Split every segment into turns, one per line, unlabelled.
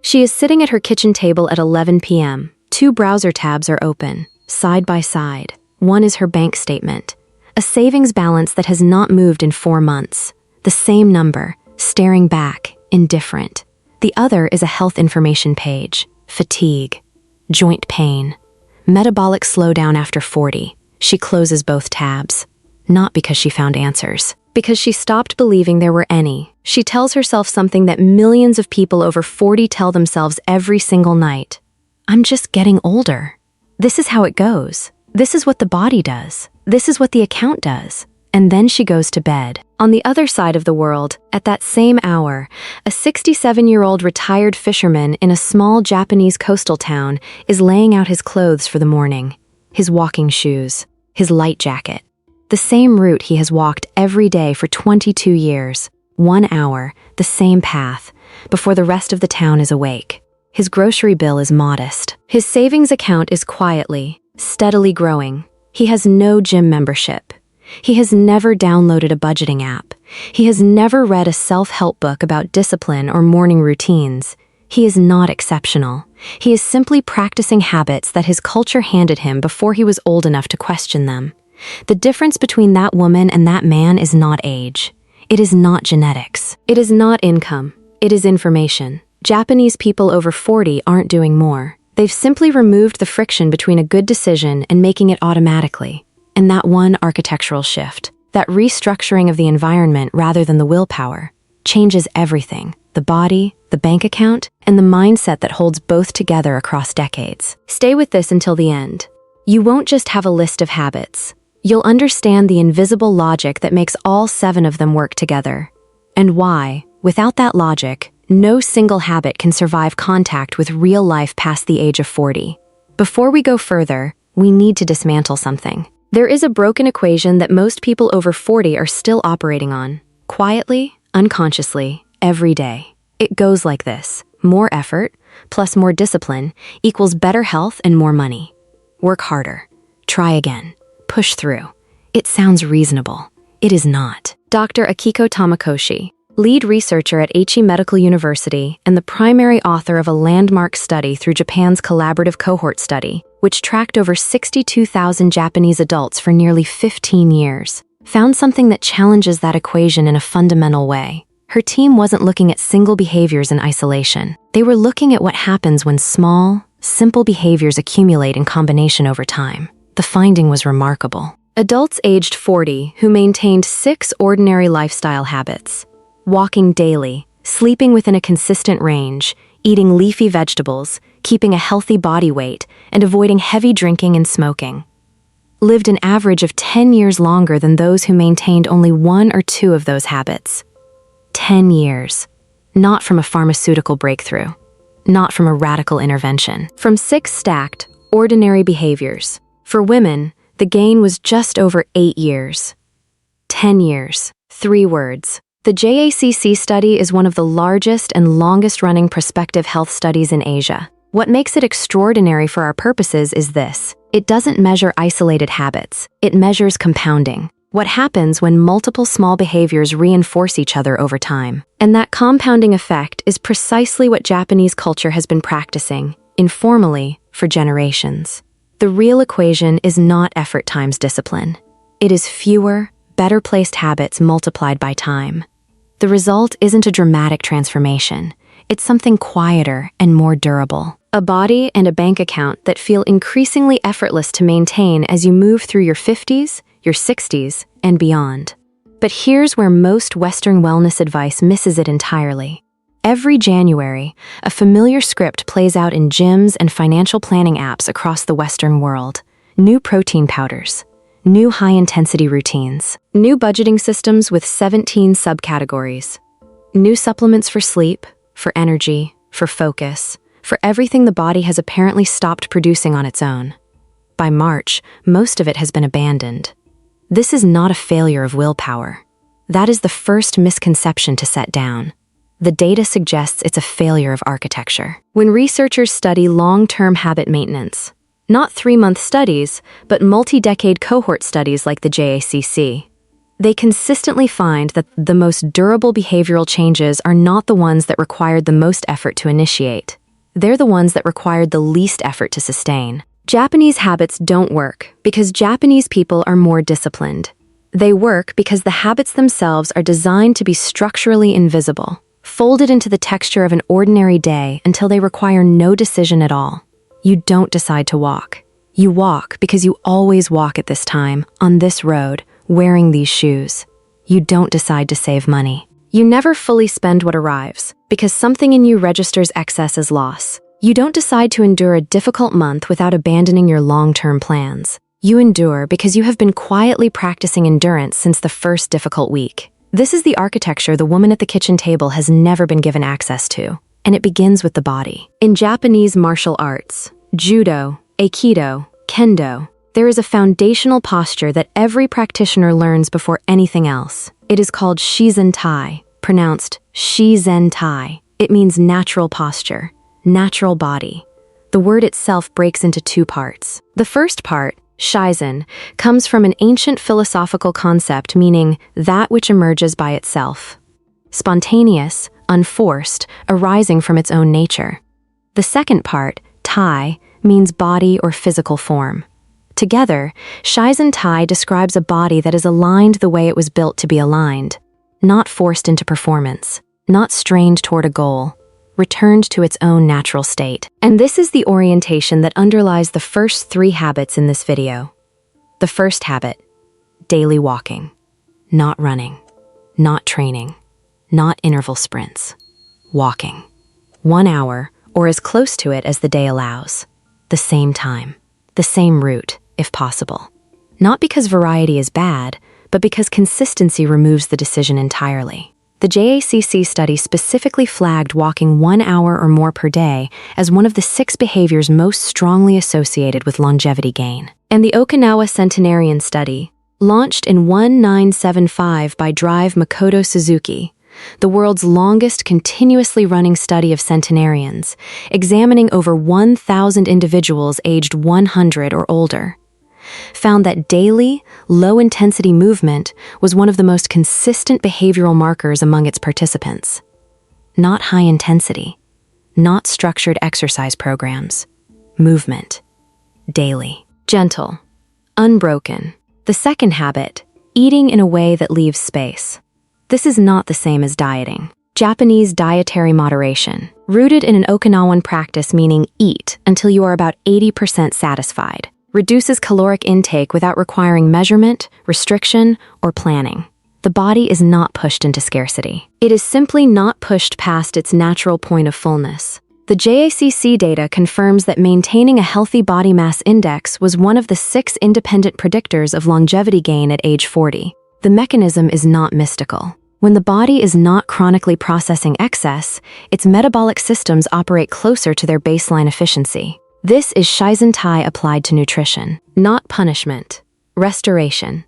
She is sitting at her kitchen table at 11 p.m. Two browser tabs are open, side by side. One is her bank statement, a savings balance that has not moved in 4 months. The same number, staring back, indifferent. The other is a health information page, fatigue, joint pain, metabolic slowdown after 40. She closes both tabs, not because she found answers, because she stopped believing there were any. She tells herself something that millions of people over 40 tell themselves every single night. I'm just getting older. This is how it goes. This is what the body does. This is what the account does. And then she goes to bed. On the other side of the world, at that same hour, a 67-year-old retired fisherman in a small Japanese coastal town is laying out his clothes for the morning. His walking shoes, his light jacket. The same route he has walked every day for 22 years. 1 hour, the same path, before the rest of the town is awake. His grocery bill is modest. His savings account is quietly, steadily growing. He has no gym membership. He has never downloaded a budgeting app. He has never read a self-help book about discipline or morning routines. He is not exceptional. He is simply practicing habits that his culture handed him before he was old enough to question them. The difference between that woman and that man is not age. It is not genetics. It is not income. It is information. Japanese people over 40 aren't doing more. They've simply removed the friction between a good decision and making it automatically. And that one architectural shift, that restructuring of the environment rather than the willpower, changes everything: the body, the bank account, and the mindset that holds both together across decades. Stay with this until the end. You won't just have a list of habits. You'll understand the invisible logic that makes all 7 of them work together. And why, without that logic, no single habit can survive contact with real life past the age of 40. Before we go further, we need to dismantle something. There is a broken equation that most people over 40 are still operating on, quietly, unconsciously, every day. It goes like this: more effort, plus more discipline, equals better health and more money. Work harder. Try again. Push through. It sounds reasonable. It is not. Dr. Akiko Tamakoshi, lead researcher at Aichi Medical University and the primary author of a landmark study through Japan's collaborative Cohort study, which tracked over 62,000 Japanese adults for nearly 15 years, found something that challenges that equation in a fundamental way. Her team wasn't looking at single behaviors in isolation. They were looking at what happens when small, simple behaviors accumulate in combination over time. The finding was remarkable. Adults aged 40 who maintained 6 ordinary lifestyle habits: walking daily, sleeping within a consistent range, eating leafy vegetables, keeping a healthy body weight, and avoiding heavy drinking and smoking, lived an average of 10 years longer than those who maintained only 1 or 2 of those habits. 10 years. Not from a pharmaceutical breakthrough. Not from a radical intervention. From 6 stacked, ordinary behaviors. For women, the gain was just over 8 years. 10 years. 3 words. The JACC study is one of the largest and longest-running prospective health studies in Asia. What makes it extraordinary for our purposes is this: it doesn't measure isolated habits, it measures compounding. What happens when multiple small behaviors reinforce each other over time. And that compounding effect is precisely what Japanese culture has been practicing, informally, for generations. The real equation is not effort times discipline. It is fewer, better-placed habits multiplied by time. The result isn't a dramatic transformation. It's something quieter and more durable. A body and a bank account that feel increasingly effortless to maintain as you move through your 50s, your 60s, and beyond. But here's where most Western wellness advice misses it entirely. Every January, a familiar script plays out in gyms and financial planning apps across the Western world. New protein powders, new high-intensity routines, new budgeting systems with 17 subcategories, new supplements for sleep, for energy, for focus, for everything the body has apparently stopped producing on its own. By March, most of it has been abandoned. This is not a failure of willpower. That is the first misconception to set down. The data suggests it's a failure of architecture. When researchers study long-term habit maintenance, not 3-month studies, but multi-decade cohort studies like the JACC, They consistently find that the most durable behavioral changes are not the ones that required the most effort to initiate. They're the ones that required the least effort to sustain. Japanese habits don't work because Japanese people are more disciplined. They work because the habits themselves are designed to be structurally invisible, folded into the texture of an ordinary day until they require no decision at all. You don't decide to walk. You walk because you always walk at this time, on this road, wearing these shoes. You don't decide to save money. You never fully spend what arrives, because something in you registers excess as loss. You don't decide to endure a difficult month without abandoning your long-term plans. You endure because you have been quietly practicing endurance since the first difficult week. This is the architecture the woman at the kitchen table has never been given access to, and it begins with the body. In Japanese martial arts, judo, aikido, kendo, there is a foundational posture that every practitioner learns before anything else. It is called Shizen-tai, pronounced Shizen-tai. It means natural posture, natural body. The word itself breaks into two parts. The first part, Shizen, comes from an ancient philosophical concept meaning that which emerges by itself. Spontaneous, unforced, arising from its own nature. The second part, Tai, means body or physical form. Together, Shizen-tai describes a body that is aligned the way it was built to be aligned, not forced into performance, not strained toward a goal, returned to its own natural state. And this is the orientation that underlies the first 3 habits in this video. The first habit, daily walking, not running, not training, not interval sprints, walking. 1 hour, or as close to it as the day allows. The same time, the same route, if possible. Not because variety is bad, but because consistency removes the decision entirely. The JACC study specifically flagged walking 1 hour or more per day as one of the 6 behaviors most strongly associated with longevity gain. And the Okinawa Centenarian study, launched in 1975 by Drive Makoto Suzuki, the world's longest continuously running study of centenarians, examining over 1,000 individuals aged 100 or older, found that daily, low-intensity movement was one of the most consistent behavioral markers among its participants. Not high intensity, not structured exercise programs. Movement. Daily. Gentle. Unbroken. The second habit, eating in a way that leaves space. This is not the same as dieting. Japanese dietary moderation, rooted in an Okinawan practice meaning eat until you are about 80% satisfied, reduces caloric intake without requiring measurement, restriction, or planning. The body is not pushed into scarcity. It is simply not pushed past its natural point of fullness. The JACC data confirms that maintaining a healthy body mass index was one of the 6 independent predictors of longevity gain at age 40. The mechanism is not mystical. When the body is not chronically processing excess, its metabolic systems operate closer to their baseline efficiency. This is Shizen-tai applied to nutrition, not punishment. Restoration.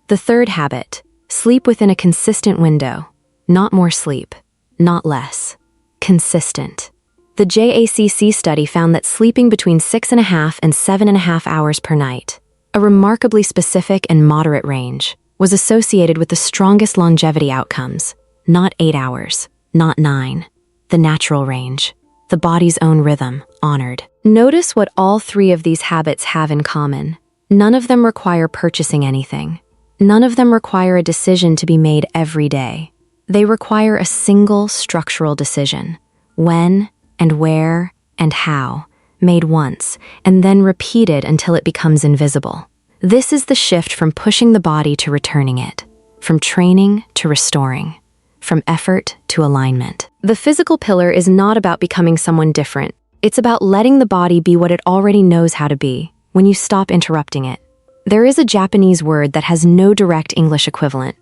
The third habit, sleep within a consistent window. Not more sleep, not less. Consistent. The JACC study found that sleeping between 6.5 and 7.5 hours per night, a remarkably specific and moderate range, was associated with the strongest longevity outcomes. Not 8 hours, not 9. The natural range. The body's own rhythm, honored. Notice what all 3 of these habits have in common. None of them require purchasing anything. None of them require a decision to be made every day. They require a single structural decision. When and where and how, made once, and then repeated until it becomes invisible. This is the shift from pushing the body to returning it, from training to restoring, from effort to alignment. The physical pillar is not about becoming someone different. It's about letting the body be what it already knows how to be, when you stop interrupting it. There is a Japanese word that has no direct English equivalent,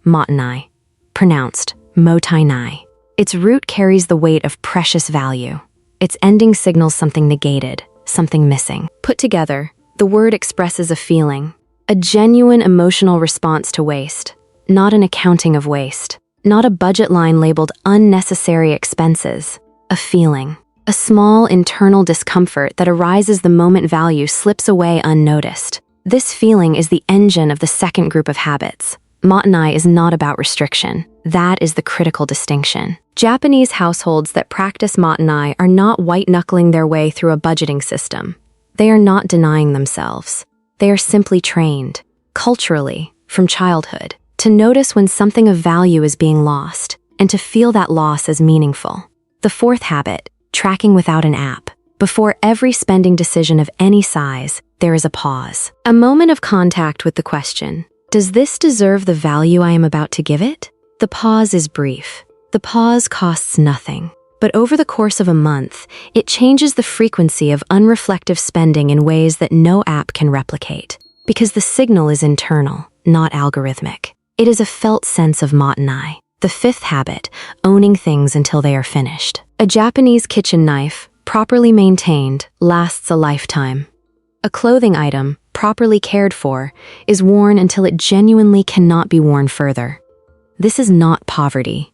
Mottainai, pronounced Mottainai. Its root carries the weight of precious value. Its ending signals something negated, something missing. Put together, the word expresses a feeling, a genuine emotional response to waste, not an accounting of waste, not a budget line labeled unnecessary expenses, a feeling, a small internal discomfort that arises the moment value slips away unnoticed. This feeling is the engine of the second group of habits, Mottainai is not about restriction. That is the critical distinction. Japanese households that practice Mottainai are not white-knuckling their way through a budgeting system. They are not denying themselves. They are simply trained, culturally, from childhood, to notice when something of value is being lost, and to feel that loss as meaningful. The fourth habit, tracking without an app. Before every spending decision of any size, there is a pause. A moment of contact with the question, does this deserve the value I am about to give it? The pause is brief. The pause costs nothing. But over the course of a month, it changes the frequency of unreflective spending in ways that no app can replicate. Because the signal is internal, not algorithmic. It is a felt sense of Mottainai. The fifth habit, owning things until they are finished. A Japanese kitchen knife, properly maintained, lasts a lifetime. A clothing item, properly cared for, is worn until it genuinely cannot be worn further. This is not poverty.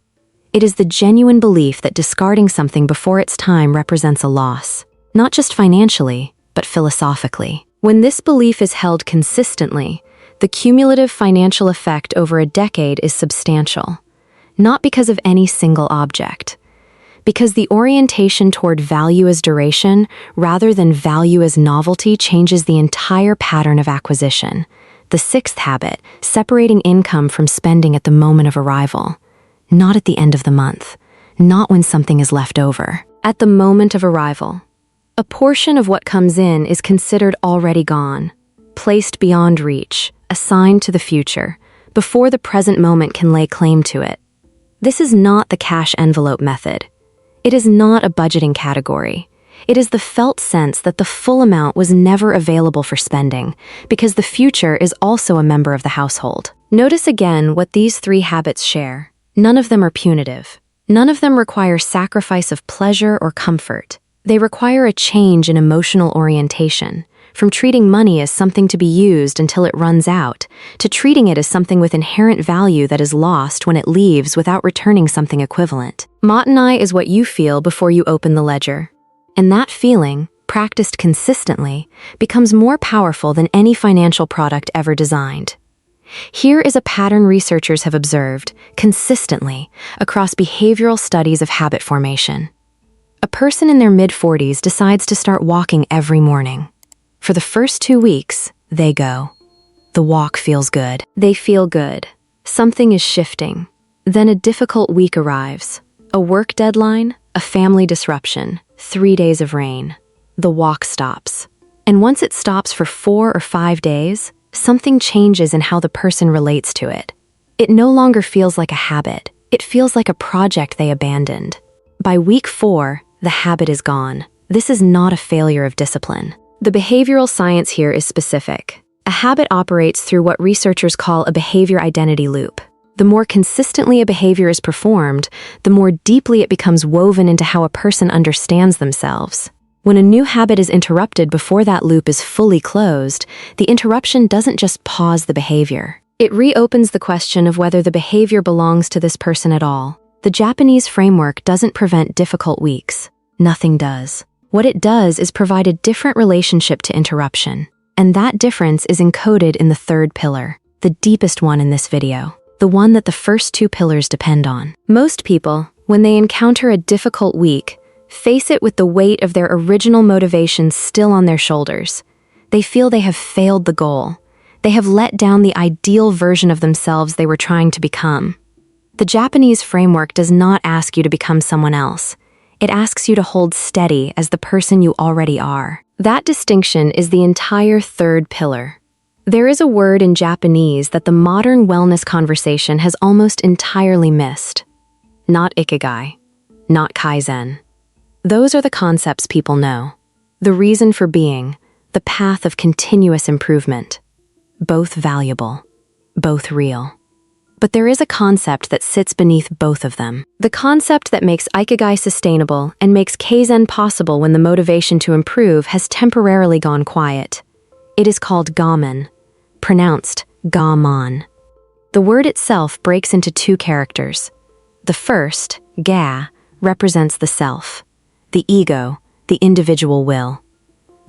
It is the genuine belief that discarding something before its time represents a loss, not just financially, but philosophically. When this belief is held consistently, the cumulative financial effect over a decade is substantial, not because of any single object, because the orientation toward value as duration rather than value as novelty changes the entire pattern of acquisition. The sixth habit, separating income from spending at the moment of arrival. Not at the end of the month, not when something is left over. At the moment of arrival, a portion of what comes in is considered already gone, placed beyond reach, assigned to the future, before the present moment can lay claim to it. This is not the cash envelope method. It is not a budgeting category. It is the felt sense that the full amount was never available for spending, because the future is also a member of the household. Notice again what these three habits share. None of them are punitive. None of them require sacrifice of pleasure or comfort. They require a change in emotional orientation, from treating money as something to be used until it runs out, to treating it as something with inherent value that is lost when it leaves without returning something equivalent. Mottainai is what you feel before you open the ledger. And that feeling, practiced consistently, becomes more powerful than any financial product ever designed. Here is a pattern researchers have observed, consistently, across behavioral studies of habit formation. A person in their mid-40s decides to start walking every morning. For the first 2 weeks, they go. The walk feels good. They feel good. Something is shifting. Then a difficult week arrives. A work deadline, a family disruption, 3 days of rain. The walk stops. And once it stops for 4 or 5 days, something changes in how the person relates to it. It no longer feels like a habit. It feels like a project they abandoned. By week 4, the habit is gone. This is not a failure of discipline. The behavioral science here is specific. A habit operates through what researchers call a behavior identity loop. The more consistently a behavior is performed, the more deeply it becomes woven into how a person understands themselves. When a new habit is interrupted before that loop is fully closed, the interruption doesn't just pause the behavior. It reopens the question of whether the behavior belongs to this person at all. The Japanese framework doesn't prevent difficult weeks. Nothing does. What it does is provide a different relationship to interruption. And that difference is encoded in the third pillar, the deepest one in this video, the one that the first 2 pillars depend on. Most people, when they encounter a difficult week, face it with the weight of their original motivation still on their shoulders. They feel they have failed the goal. They have let down the ideal version of themselves they were trying to become. The Japanese framework does not ask you to become someone else. It asks you to hold steady as the person you already are. That distinction is the entire third pillar. There is a word in Japanese that the modern wellness conversation has almost entirely missed. Not ikigai, not kaizen. Those are the concepts people know. The reason for being, the path of continuous improvement. Both valuable, both real. But there is a concept that sits beneath both of them. The concept that makes ikigai sustainable and makes kaizen possible when the motivation to improve has temporarily gone quiet. It is called Gaman, pronounced Gaman. The word itself breaks into 2 characters. The first, ga, represents the self, the ego, the individual will.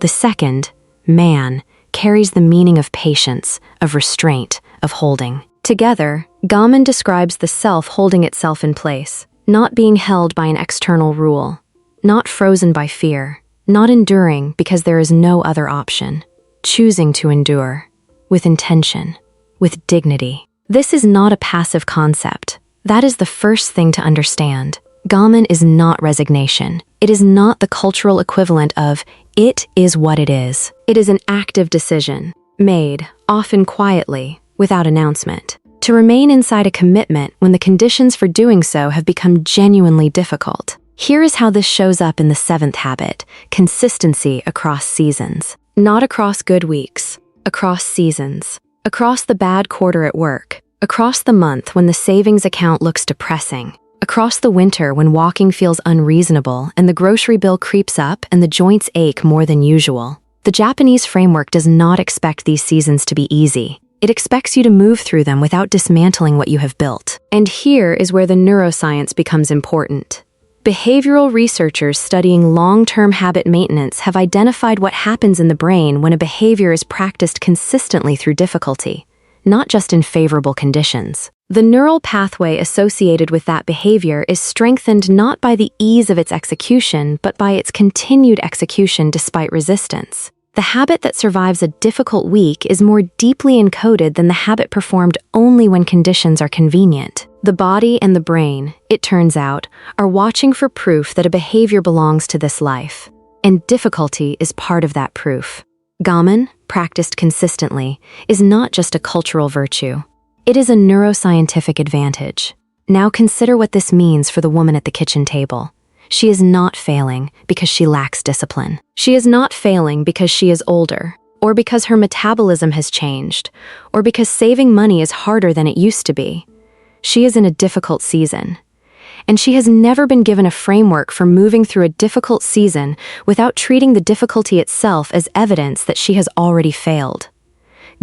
The second, man, carries the meaning of patience, of restraint, of holding. Together, Gaman describes the self holding itself in place, not being held by an external rule, not frozen by fear, not enduring because there is no other option, choosing to endure, with intention, with dignity. This is not a passive concept. That is the first thing to understand. Gaman is not resignation. It is not the cultural equivalent of, it is what it is. It is an active decision, made, often quietly, without announcement, to remain inside a commitment when the conditions for doing so have become genuinely difficult. Here is how this shows up in the 7th habit: consistency across seasons. Not across good weeks, across seasons, across the bad quarter at work, across the month when the savings account looks depressing, across the winter when walking feels unreasonable and the grocery bill creeps up and the joints ache more than usual. The Japanese framework does not expect these seasons to be easy. It expects you to move through them without dismantling what you have built. And here is where the neuroscience becomes important. Behavioral researchers studying long-term habit maintenance have identified what happens in the brain when a behavior is practiced consistently through difficulty, not just in favorable conditions. The neural pathway associated with that behavior is strengthened not by the ease of its execution, but by its continued execution despite resistance. The habit that survives a difficult week is more deeply encoded than the habit performed only when conditions are convenient. The body and the brain, it turns out, are watching for proof that a behavior belongs to this life. And difficulty is part of that proof. Gaman, practiced consistently, is not just a cultural virtue. It is a neuroscientific advantage. Now consider what this means for the woman at the kitchen table. She is not failing because she lacks discipline. She is not failing because she is older, or because her metabolism has changed, or because saving money is harder than it used to be. She is in a difficult season, and she has never been given a framework for moving through a difficult season without treating the difficulty itself as evidence that she has already failed.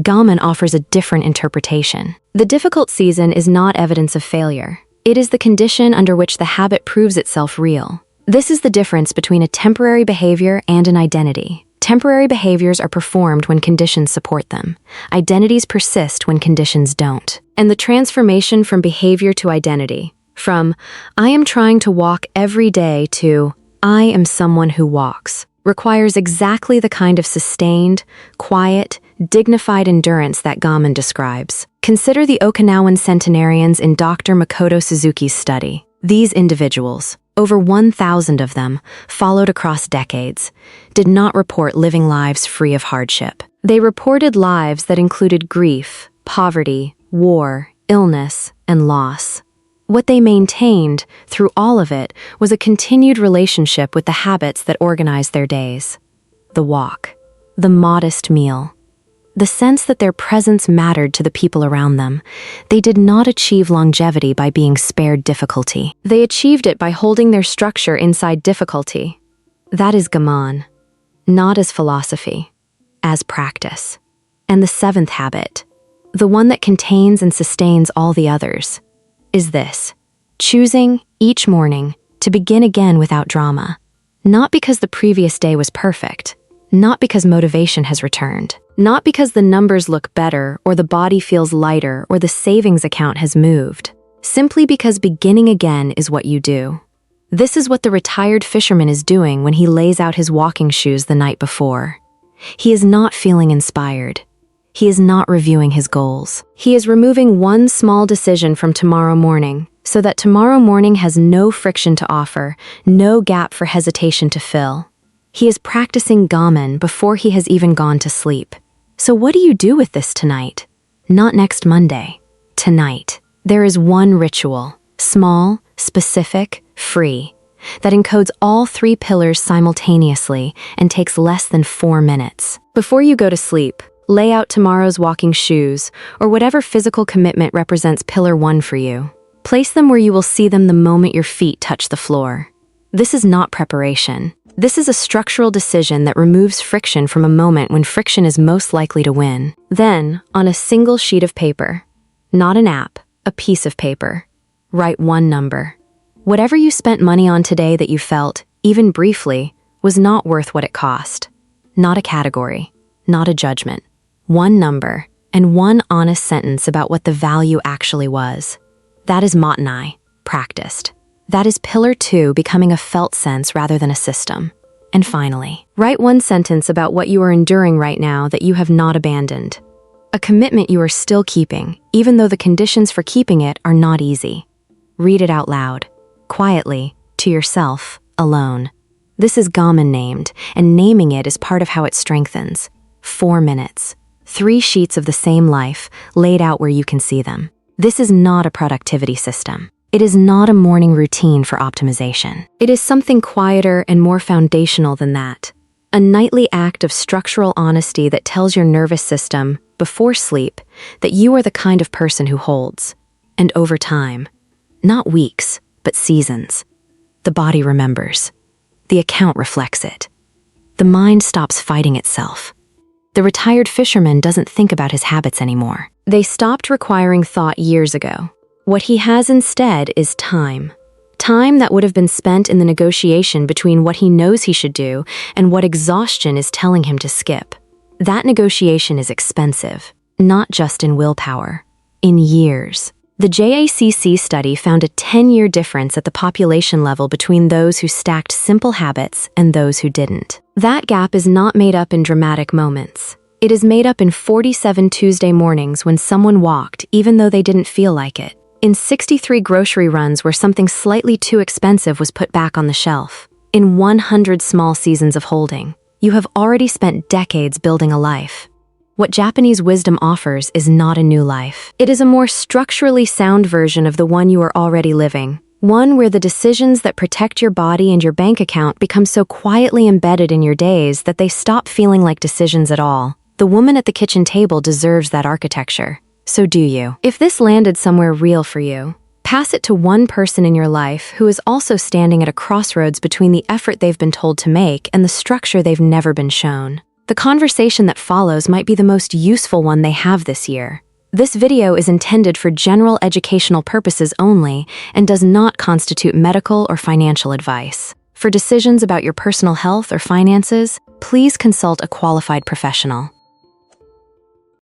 Gaman offers a different interpretation. The difficult season is not evidence of failure. It is the condition under which the habit proves itself real. This is the difference between a temporary behavior and an identity. Temporary behaviors are performed when conditions support them. Identities persist when conditions don't. And the transformation from behavior to identity, from I am trying to walk every day to I am someone who walks, requires exactly the kind of sustained, quiet, dignified endurance that Gaman describes. Consider the Okinawan centenarians in Dr. Makoto Suzuki's study. These individuals, over 1,000 of them, followed across decades, did not report living lives free of hardship. They reported lives that included grief, poverty, war, illness, and loss. What they maintained, through all of it, was a continued relationship with the habits that organized their days. The walk, the modest meal, the sense that their presence mattered to the people around them. They did not achieve longevity by being spared difficulty. They achieved it by holding their structure inside difficulty. That is Gaman, not as philosophy, as practice. And the 7th habit, the one that contains and sustains all the others, is this: choosing, each morning, to begin again without drama. Not because the previous day was perfect, not because motivation has returned, not because the numbers look better or the body feels lighter or the savings account has moved, simply because beginning again is what you do. This is what the retired fisherman is doing when he lays out his walking shoes the night before. He is not feeling inspired. He is not reviewing his goals. He is removing one small decision from tomorrow morning so that tomorrow morning has no friction to offer, no gap for hesitation to fill. He is practicing Gaman before he has even gone to sleep. So what do you do with this tonight? Not next Monday. Tonight. There is one ritual, small, specific, free, that encodes all 3 pillars simultaneously and takes less than 4 minutes. Before you go to sleep, lay out tomorrow's walking shoes or whatever physical commitment represents pillar 1 for you. Place them where you will see them the moment your feet touch the floor. This is not preparation. This is a structural decision that removes friction from a moment when friction is most likely to win. Then, on a single sheet of paper, not an app, a piece of paper, write one number. Whatever you spent money on today that you felt, even briefly, was not worth what it cost. Not a category, not a judgment. One number, and one honest sentence about what the value actually was. That is Mottainai, practiced. That is pillar 2, becoming a felt sense rather than a system. And finally, write one sentence about what you are enduring right now that you have not abandoned. A commitment you are still keeping, even though the conditions for keeping it are not easy. Read it out loud, quietly, to yourself, alone. This is Gaman named, and naming it is part of how it strengthens. 4 minutes. 3 sheets of the same life, laid out where you can see them. This is not a productivity system. It is not a morning routine for optimization. It is something quieter and more foundational than that. A nightly act of structural honesty that tells your nervous system, before sleep, that you are the kind of person who holds. And over time, not weeks, but seasons, the body remembers. The account reflects it. The mind stops fighting itself. The retired fisherman doesn't think about his habits anymore. They stopped requiring thought years ago. What he has instead is time. Time that would have been spent in the negotiation between what he knows he should do and what exhaustion is telling him to skip. That negotiation is expensive, not just in willpower, in years. The JACC study found a 10-year difference at the population level between those who stacked simple habits and those who didn't. That gap is not made up in dramatic moments. It is made up in 47 Tuesday mornings when someone walked even though they didn't feel like it. In 63 grocery runs where something slightly too expensive was put back on the shelf. In 100 small seasons of holding. You have already spent decades building a life. What Japanese wisdom offers is not a new life. It is a more structurally sound version of the one you are already living. One where the decisions that protect your body and your bank account become so quietly embedded in your days that they stop feeling like decisions at all. The woman at the kitchen table deserves that architecture. So do you. If this landed somewhere real for you, pass it to one person in your life who is also standing at a crossroads between the effort they've been told to make and the structure they've never been shown. The conversation that follows might be the most useful one they have this year. This video is intended for general educational purposes only and does not constitute medical or financial advice. For decisions about your personal health or finances, please consult a qualified professional.